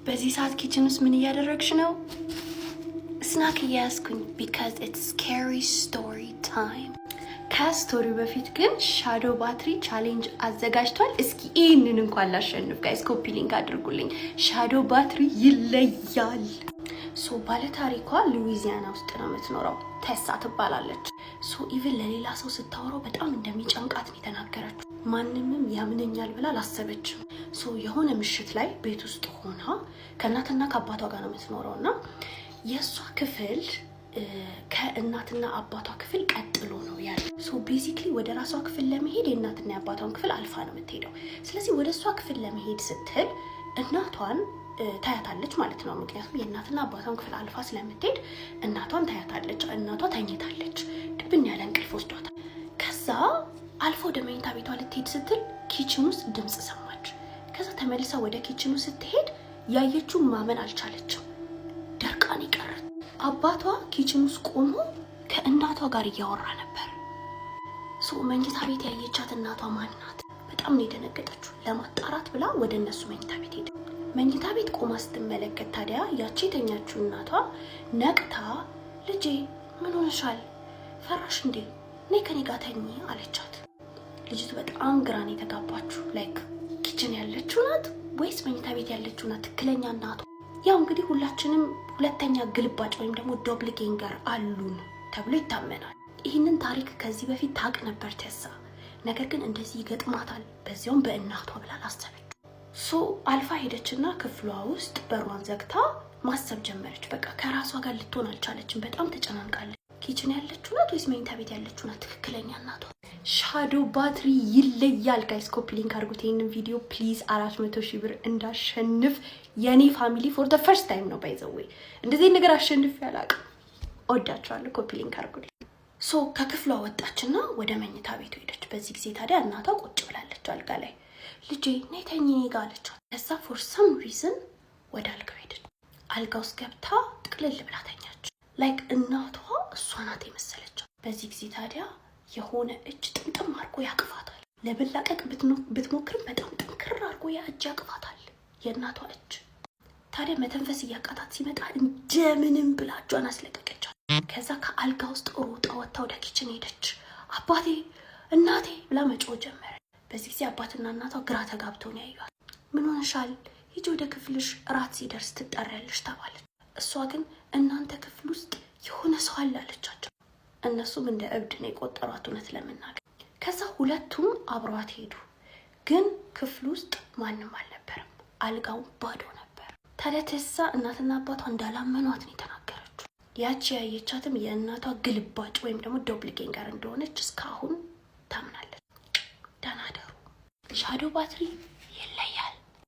በዚህ ሰዓት ኪችን ውስጥ ምን እያደረግሽ ነው? ስናክ እያያዝኩኝ because it's scary story time። ከስቶሪው በፊት ግን ሻዶ ባትሪ ቻሌንጅ አዘጋጅቷል። እስኪ ይህንን እንኳን ላሸንፍ ጋይስ፣ ኮፒ ሊንክ አድርጉልኝ። ሻዶ ባትሪ ይለያል። ባለ ታሪኳ ሉዊዚያና ውስጥ ነው የምትኖረው። ቴሳ ትባላለች። ኢቭን ለሌላ ሰው ስታወራው በጣም እንደሚጨንቃት ነው የተናገረችው። ማንንም ያምነኛል ብላ አላሰበችም። የሆነ ምሽት ላይ ቤት ውስጥ ሆና ከእናትና ከአባቷ ጋር ነው የምትኖረውና የሷ ክፍል ከእናትና አባቷ ክፍል ቀጥሎ ነው ያለው። ቤዚክሊ ወደ ራሷ ክፍል ለመሄድ የእናትና የአባቷን ክፍል አልፋ ነው የምትሄደው። ስለዚህ ወደ እሷ ክፍል ለመሄድ ስትል እናቷን ታያታለች ማለት ነው። ምክንያቱም የእናትና አባቷን ክፍል አልፋ ስለምትሄድ እናቷን ታያታለች። እናቷ ተኝታለች። ድብን ያለ እንቅልፍ ወስዷታል። ከዛ አልፎ ወደ መኝታ ቤቷ ልትሄድ ስትል ኪችን ውስጥ ድምጽ ሰማች። ከዛ ተመልሳ ወደ ኪችኑ ስትሄድ ያየችው ማመን አልቻለችም። ደርቃን ይቀርት። አባቷ ኪችን ውስጥ ቆሞ ከእናቷ ጋር እያወራ ነበር። መኝታ ቤት ያየቻት እናቷ ማን ናት? በጣም ነው የደነገጠችው። ለማጣራት ብላ ወደ እነሱ መኝታ ቤት ሄደ። መኝታ ቤት ቆማ ስትመለከት ታዲያ ያቺ የተኛችው እናቷ ነቅታ ልጄ ምን ሆነሻል? ፈራሽ እንዴ? ነይ ከኔ ጋር ተኚ አለቻት። ልጅቱ በጣም ግራን የተጋባችው ላይክ ኪችን ያለችው ናት ወይስ መኝታ ቤት ያለችው ናት ትክክለኛ እናቷ? ያው እንግዲህ ሁላችንም ሁለተኛ ግልባጭ ወይም ደግሞ ዶፕልጌንገር አሉን ተብሎ ይታመናል። ይህንን ታሪክ ከዚህ በፊት ታውቅ ነበር ቴሳ። ነገር ግን እንደዚህ ይገጥማታል በዚያውም በእናቷ ብላ አላሰበች። አልፋ ሄደችና ክፍሏ ውስጥ በሯን ዘግታ ማሰብ ጀመረች። በቃ ከራሷ ጋር ልትሆን አልቻለችም። በጣም ተጨናንቃለች። ኪችን ያለችው ናት ወይስ መኝታ ቤት ያለችው ናት ትክክለኛ እናቷ? ሻዶ ባትሪ ይለያል ጋይስ። ኮፒ ሊንክ አድርጉት ይሄንን ቪዲዮ ፕሊዝ። 400,000 ብር እንዳሸንፍ የኔ ፋሚሊ ፎር ዘ ፈርስት ታይም ነው ባይ ዘ ዌይ እንደዚህ ነገር አሸንፍ ያላቅም። ወዳችኋለሁ። ኮፒ ሊንክ አድርጉልኝ። ከክፍሏ ወጣችና ወደ መኝታ ቤቱ ሄደች። በዚህ ጊዜ ታዲያ እናቷ ቁጭ ብላለች አልጋ ላይ። ልጄ ነይ ተኚ ጋር አለቻት። ከዛ ፎር ሰም ሪዝን ወደ አልጋው ሄደች። አልጋ ውስጥ ገብታ ጥቅልል ብላ ተኛች። ላይክ እናቷ እሷ ናት የመሰለች። በዚህ ጊዜ ታዲያ የሆነ እጅ ጥምጥም አድርጎ ያቅፋታል። ለበላቀቅ ብትሞክርም በጣም ጥንክር አድርጎ ያ እጅ ያቅፋታል፣ የእናቷ እጅ። ታዲያ መተንፈስ እያቃታት ሲመጣ እንደምንም ብላ እጇን አስለቀቀቻት። ከዛ ከአልጋ ውስጥ ሮጣ ወጥታ ወደ ኪችን ሄደች። አባቴ እናቴ ብላ መጮህ ጀመረ። በዚህ ጊዜ አባትና እናቷ ግራ ተጋብተው ነው ያዩት። ምን ሆነሻል? ሂጂ ወደ ክፍልሽ፣ እራት ሲደርስ ትጠሪያለሽ ተባለች። እሷ ግን እናንተ ክፍል ውስጥ የሆነ ሰው አለ አለቻቸው። እነሱም እንደ እብድ ነው የቆጠሯት እውነት ለመናገር። ከዛ ሁለቱም አብሯት ሄዱ። ግን ክፍል ውስጥ ማንም አልነበረም። አልጋው ባዶ ነበር። ታዲያ ቴሳ እናትና አባቷ እንዳላመኗት ነው የተናገረችው። ያቺ ያየቻትም የእናቷ ግልባጭ ወይም ደግሞ ዶፕልጌንገር እንደሆነች እስካሁን ታምናለች። ደህና ደሩ። ሻዶ ባትሪ